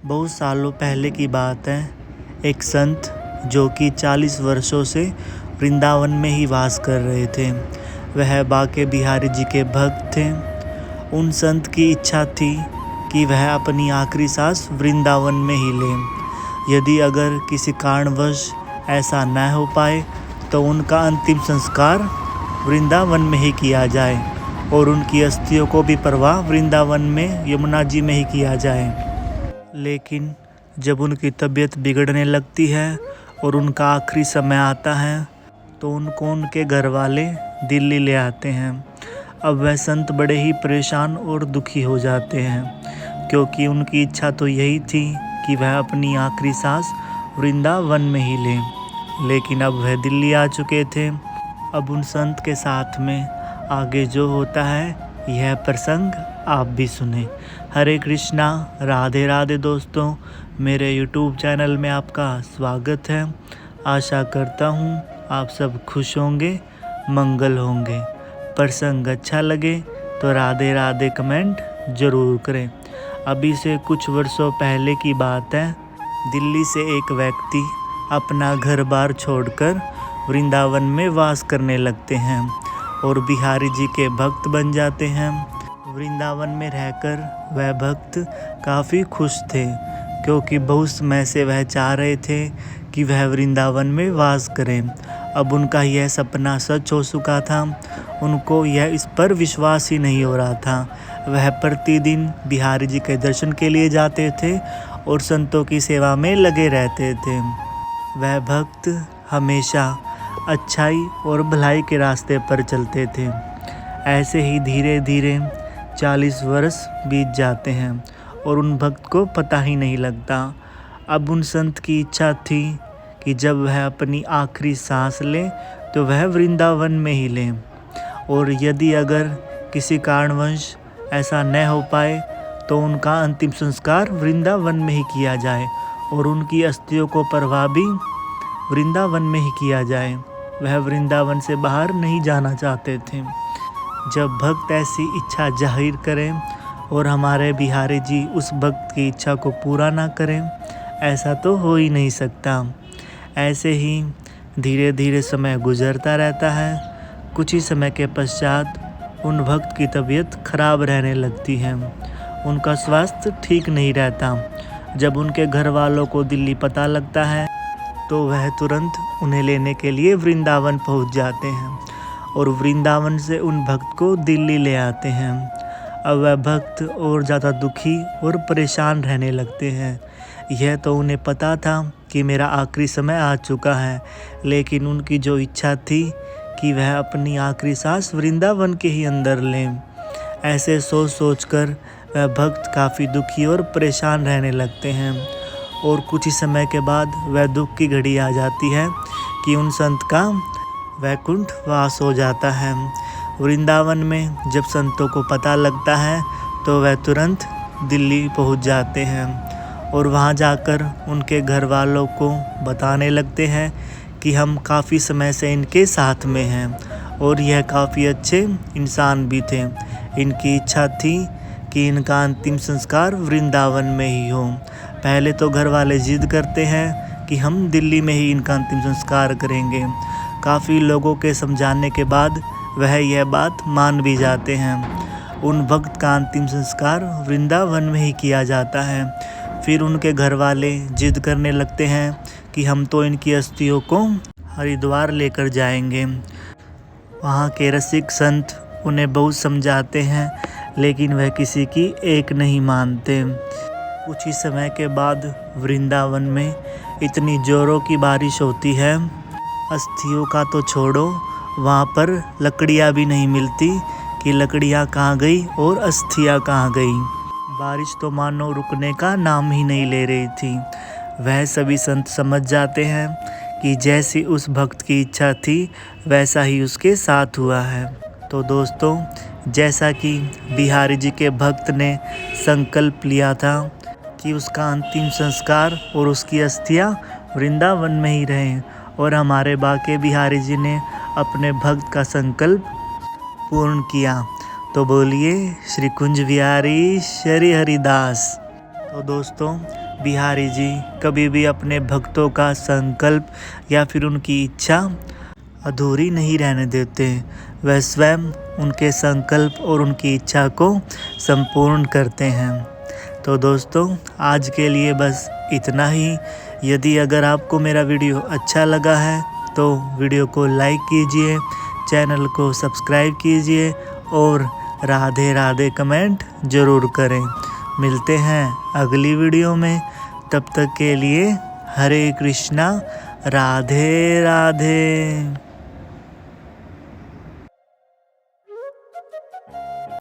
बहुत सालों पहले की बात है। एक संत जो कि 40 वर्षों से वृंदावन में ही वास कर रहे थे, वह बाके बिहारी जी के भक्त थे। उन संत की इच्छा थी कि वह अपनी आखिरी सांस वृंदावन में ही लें। यदि अगर किसी कारणवश ऐसा न हो पाए तो उनका अंतिम संस्कार वृंदावन में ही किया जाए और उनकी अस्थियों को भी प्रवाह वृंदावन में यमुना जी में ही किया जाए। लेकिन जब उनकी तबीयत बिगड़ने लगती है और उनका आखिरी समय आता है तो उनको उनके घर वाले दिल्ली ले आते हैं। अब वह संत बड़े ही परेशान और दुखी हो जाते हैं, क्योंकि उनकी इच्छा तो यही थी कि वह अपनी आखिरी सांस वृंदावन में ही लें। लेकिन अब वह दिल्ली आ चुके थे। अब उन संत के साथ में आगे जो होता है यह प्रसंग आप भी सुने। हरे कृष्णा, राधे राधे दोस्तों, मेरे YouTube चैनल में आपका स्वागत है। आशा करता हूँ आप सब खुश होंगे, मंगल होंगे। प्रसंग अच्छा लगे तो राधे राधे कमेंट ज़रूर करें। अभी से कुछ वर्षों पहले की बात है। दिल्ली से एक व्यक्ति अपना घर बार छोड़कर वृंदावन में वास करने लगते हैं और बिहारी जी के भक्त बन जाते हैं। वृंदावन में रहकर वह भक्त काफ़ी खुश थे, क्योंकि बहुत समय से वह चाह रहे थे कि वह वृंदावन में वास करें। अब उनका यह सपना सच हो चुका था। उनको यह इस पर विश्वास ही नहीं हो रहा था। वह प्रतिदिन बिहारी जी के दर्शन के लिए जाते थे और संतों की सेवा में लगे रहते थे। वह भक्त हमेशा अच्छाई और भलाई के रास्ते पर चलते थे। ऐसे ही धीरे धीरे 40 वर्ष बीत जाते हैं और उन भक्त को पता ही नहीं लगता। अब उन संत की इच्छा थी कि जब वह अपनी आखिरी सांस लें तो वह वृंदावन में ही लें, और यदि अगर किसी कारणवश ऐसा न हो पाए तो उनका अंतिम संस्कार वृंदावन में ही किया जाए और उनकी अस्थियों को प्रवाह भी वृंदावन में ही किया जाए। वह वृंदावन से बाहर नहीं जाना चाहते थे। जब भक्त ऐसी इच्छा जाहिर करें और हमारे बिहारी जी उस भक्त की इच्छा को पूरा ना करें, ऐसा तो हो ही नहीं सकता। ऐसे ही धीरे धीरे समय गुजरता रहता है। कुछ ही समय के पश्चात उन भक्त की तबीयत खराब रहने लगती है। उनका स्वास्थ्य ठीक नहीं रहता। जब उनके घर वालों को दिल्ली पता लगता है तो वह तुरंत उन्हें लेने के लिए वृंदावन पहुंच जाते हैं और वृंदावन से उन भक्त को दिल्ली ले आते हैं। अब वह भक्त और ज़्यादा दुखी और परेशान रहने लगते हैं। यह तो उन्हें पता था कि मेरा आखिरी समय आ चुका है, लेकिन उनकी जो इच्छा थी कि वह अपनी आखिरी सांस वृंदावन के ही अंदर लें, ऐसे सोच सोच कर वह भक्त काफ़ी दुखी और परेशान रहने लगते हैं। और कुछ ही समय के बाद वह दुख की घड़ी आ जाती है कि उन संत का वैकुंठ वास हो जाता है। वृंदावन में जब संतों को पता लगता है तो वह तुरंत दिल्ली पहुंच जाते हैं और वहां जाकर उनके घर वालों को बताने लगते हैं कि हम काफ़ी समय से इनके साथ में हैं और यह काफ़ी अच्छे इंसान भी थे। इनकी इच्छा थी कि इनका अंतिम संस्कार वृंदावन में ही हो। पहले तो घर वाले जिद करते हैं कि हम दिल्ली में ही इनका अंतिम संस्कार करेंगे। काफ़ी लोगों के समझाने के बाद वह यह बात मान भी जाते हैं। उन भक्त का अंतिम संस्कार वृंदावन में ही किया जाता है। फिर उनके घर वाले जिद करने लगते हैं कि हम तो इनकी अस्थियों को हरिद्वार लेकर जाएंगे। वहाँ के रसिक संत उन्हें बहुत समझाते हैं, लेकिन वह किसी की एक नहीं मानते। कुछ ही समय के बाद वृंदावन में इतनी जोरों की बारिश होती है, अस्थियों का तो छोड़ो, वहाँ पर लकड़ियाँ भी नहीं मिलती कि लकड़ियाँ कहाँ गई और अस्थियाँ कहाँ गई। बारिश तो मानो रुकने का नाम ही नहीं ले रही थी। वह सभी संत समझ जाते हैं कि जैसी उस भक्त की इच्छा थी वैसा ही उसके साथ हुआ है। तो दोस्तों, जैसा कि बिहारी जी के भक्त ने संकल्प लिया था कि उसका अंतिम संस्कार और उसकी अस्थियाँ वृंदावन में ही रहें, और हमारे बाके बिहारी जी ने अपने भक्त का संकल्प पूर्ण किया। तो बोलिए श्री कुंज बिहारी श्री हरिदास। तो दोस्तों, बिहारी जी कभी भी अपने भक्तों का संकल्प या फिर उनकी इच्छा अधूरी नहीं रहने देते। वह स्वयं उनके संकल्प और उनकी इच्छा को संपूर्ण करते हैं। तो दोस्तों आज के लिए बस इतना ही। यदि अगर आपको मेरा वीडियो अच्छा लगा है तो वीडियो को लाइक कीजिए, चैनल को सब्सक्राइब कीजिए और राधे राधे कमेंट ज़रूर करें। मिलते हैं अगली वीडियो में, तब तक के लिए हरे कृष्णा, राधे राधे।